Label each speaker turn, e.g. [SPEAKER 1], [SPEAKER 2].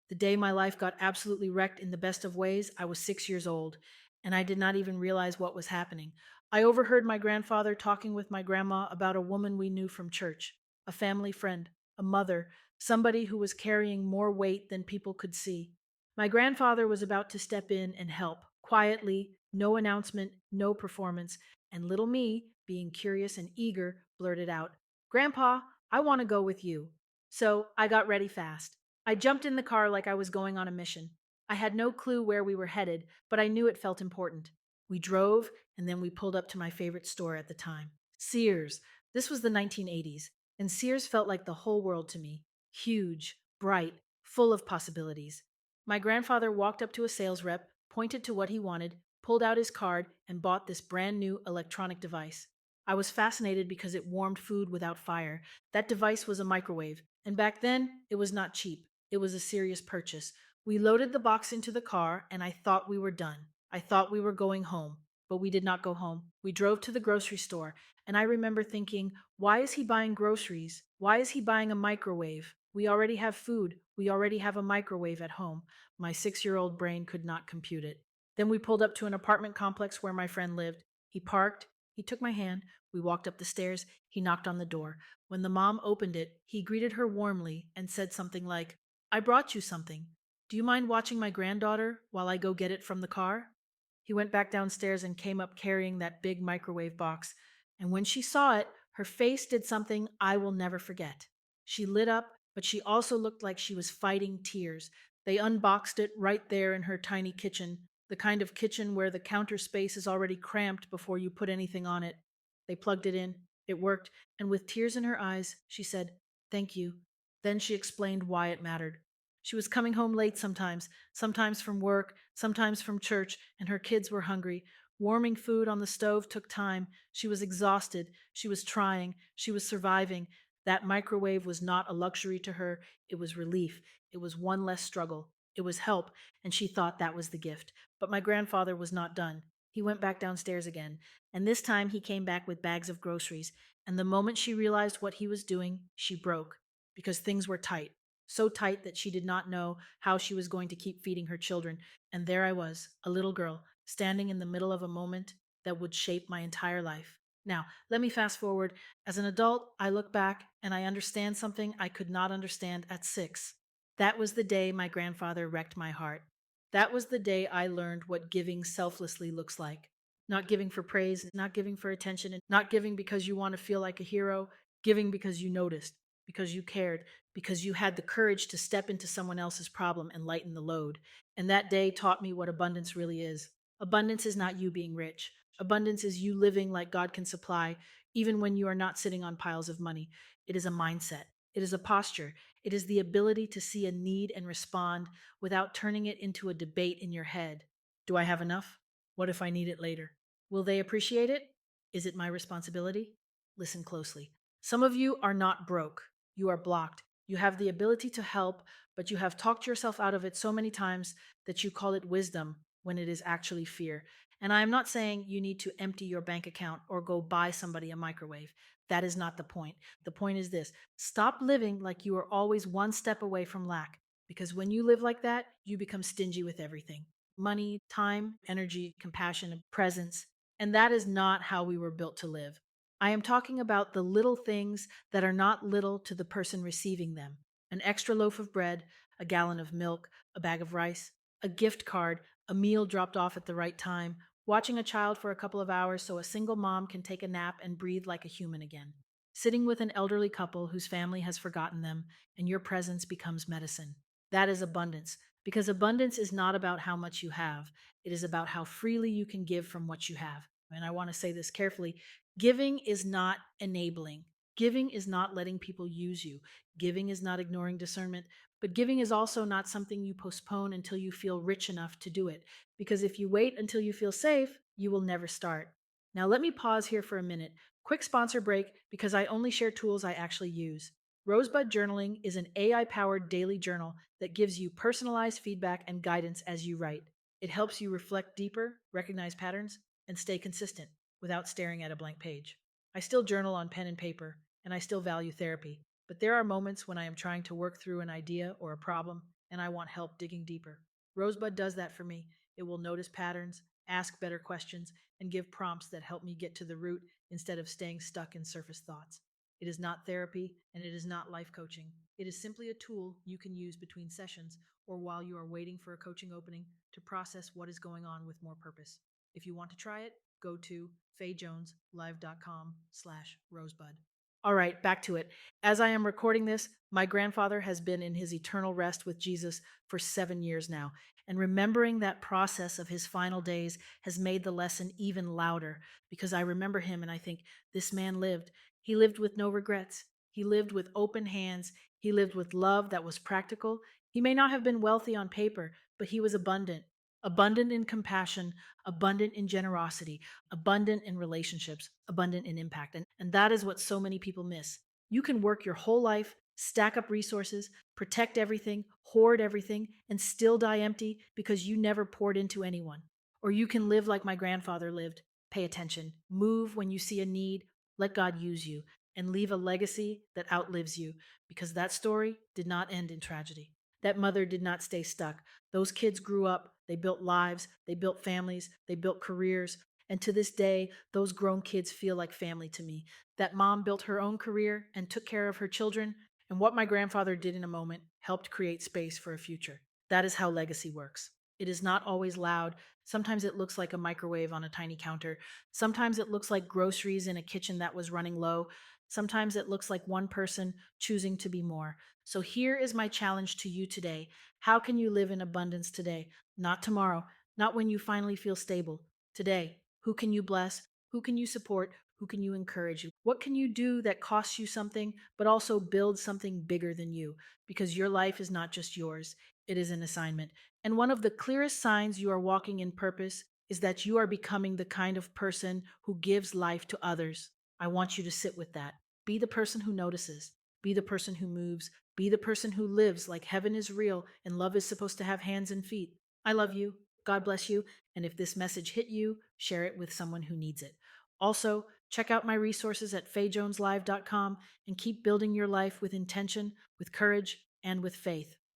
[SPEAKER 1] The day my life got absolutely wrecked in the best of ways, I was 6 years old, and I did not even realize what was happening. I overheard my grandfather talking with my grandma about a woman we knew from church, a family friend, a mother, somebody who was carrying more weight than people could see. My grandfather was about to step in and help, quietly, no announcement, no performance, and little me, being curious and eager, blurted out, "Grandpa, I want to go with you." So I got ready fast. I jumped in the car like I was going on a mission. I had no clue where we were headed, but I knew it felt important. We drove, and then we pulled up to my favorite store at the time, Sears. This was the 1980s, and Sears felt like the whole world to me, huge, bright, full of possibilities. My grandfather walked up to a sales rep, pointed to what he wanted, pulled out his card, and bought this brand new electronic device. I was fascinated because it warmed food without fire. That device was a microwave, and back then, it was not cheap. It was a serious purchase. We loaded the box into the car, and I thought we were done. I thought we were going home, but we did not go home. We drove to the grocery store, and I remember thinking, why is he buying groceries? Why is he buying a microwave? We already have food. We already have a microwave at home. My 6-year-old brain could not compute it. Then we pulled up to an apartment complex where my friend lived. He parked. He took my hand. We walked up the stairs. He knocked on the door. When the mom opened it, he greeted her warmly and said something like, "I brought you something. Do you mind watching my granddaughter while I go get it from the car?" He went back downstairs and came up carrying that big microwave box. And when she saw it, her face did something I will never forget. She lit up, but she also looked like she was fighting tears. They unboxed it right there in her tiny kitchen, the kind of kitchen where the counter space is already cramped before you put anything on it. They plugged it in. It worked, and with tears in her eyes, she said, "Thank you." Then she explained why it mattered. She was coming home late sometimes, sometimes from work, sometimes from church, and her kids were hungry. Warming food on the stove took time. She was exhausted. She was trying. She was surviving. That microwave was not a luxury to her. It was relief. It was one less struggle. It was help, and she thought that was the gift. But my grandfather was not done. He went back downstairs again, and this time he came back with bags of groceries. And the moment she realized what he was doing, she broke because things were tight, so tight that she did not know how she was going to keep feeding her children. And there I was, a little girl, standing in the middle of a moment that would shape my entire life. Now, let me fast forward. As an adult, I look back and I understand something I could not understand at 6. That was the day my grandfather wrecked my heart. That was the day I learned what giving selflessly looks like. Not giving for praise, not giving for attention, and not giving because you want to feel like a hero, giving because you noticed, because you cared, because you had the courage to step into someone else's problem and lighten the load. And that day taught me what abundance really is. Abundance is not you being rich. Abundance is you living like God can supply, even when you are not sitting on piles of money. It is a mindset. It is a posture. It is the ability to see a need and respond without turning it into a debate in your head. Do I have enough? What if I need it later? Will they appreciate it? Is it my responsibility? Listen closely. Some of you are not broke. You are blocked. You have the ability to help, but you have talked yourself out of it so many times that you call it wisdom when it is actually fear. And I am not saying you need to empty your bank account or go buy somebody a microwave. That is not the point. The point is this: stop living like you are always one step away from lack. Because when you live like that, you become stingy with everything: money, time, energy, compassion, presence. And that is not how we were built to live. I am talking about the little things that are not little to the person receiving them: an extra loaf of bread, a gallon of milk, a bag of rice, a gift card, a meal dropped off at the right time, watching a child for a couple of hours so a single mom can take a nap and breathe like a human again, sitting with an elderly couple whose family has forgotten them, and your presence becomes medicine. That is abundance, because abundance is not about how much you have, it is about how freely you can give from what you have. And I want to say this carefully: giving is not enabling. Giving is not letting people use you. Giving is not ignoring discernment. But giving is also not something you postpone until you feel rich enough to do it. Because if you wait until you feel safe, you will never start. Now, let me pause here for a minute. Quick sponsor break, because I only share tools I actually use. Rosebud Journaling is an AI powered daily journal that gives you personalized feedback and guidance as you write. It helps you reflect deeper, recognize patterns, and stay consistent without staring at a blank page. I still journal on pen and paper, and I still value therapy, but there are moments when I am trying to work through an idea or a problem, and I want help digging deeper. Rosebud does that for me. It will notice patterns, ask better questions, and give prompts that help me get to the root instead of staying stuck in surface thoughts. It is not therapy and it is not life coaching. It is simply a tool you can use between sessions or while you are waiting for a coaching opening to process what is going on with more purpose. If you want to try it, go to fayjoneslive.com/rosebud. All right, back to it. As I am recording this, my grandfather has been in his eternal rest with Jesus for 7 years now. And remembering that process of his final days has made the lesson even louder because I remember him and I think, this man lived. He lived with no regrets. He lived with open hands. He lived with love that was practical. He may not have been wealthy on paper, but he was abundant. Abundant in compassion, abundant in generosity, abundant in relationships, abundant in impact. And that is what so many people miss. You can work your whole life, stack up resources, protect everything, hoard everything, and still die empty because you never poured into anyone. Or you can live like my grandfather lived, pay attention, move when you see a need, let God use you, and leave a legacy that outlives you because that story did not end in tragedy. That mother did not stay stuck. Those kids grew up, they built lives, they built families, they built careers. And to this day, those grown kids feel like family to me. That mom built her own career and took care of her children. And what my grandfather did in a moment helped create space for a future. That is how legacy works. It is not always loud. Sometimes it looks like a microwave on a tiny counter. Sometimes it looks like groceries in a kitchen that was running low. Sometimes it looks like one person choosing to be more. So here is my challenge to you today. How can you live in abundance today? Not tomorrow, not when you finally feel stable. Today, who can you bless? Who can you support? Who can you encourage? What can you do that costs you something, but also builds something bigger than you? Because your life is not just yours, it is an assignment. And one of the clearest signs you are walking in purpose is that you are becoming the kind of person who gives life to others. I want you to sit with that. Be the person who notices, be the person who moves, be the person who lives like heaven is real and love is supposed to have hands and feet. I love you. God bless you. And if this message hit you, share it with someone who needs it. Also, check out my resources at fayjoneslive.com and keep building your life with intention, with courage, and with faith.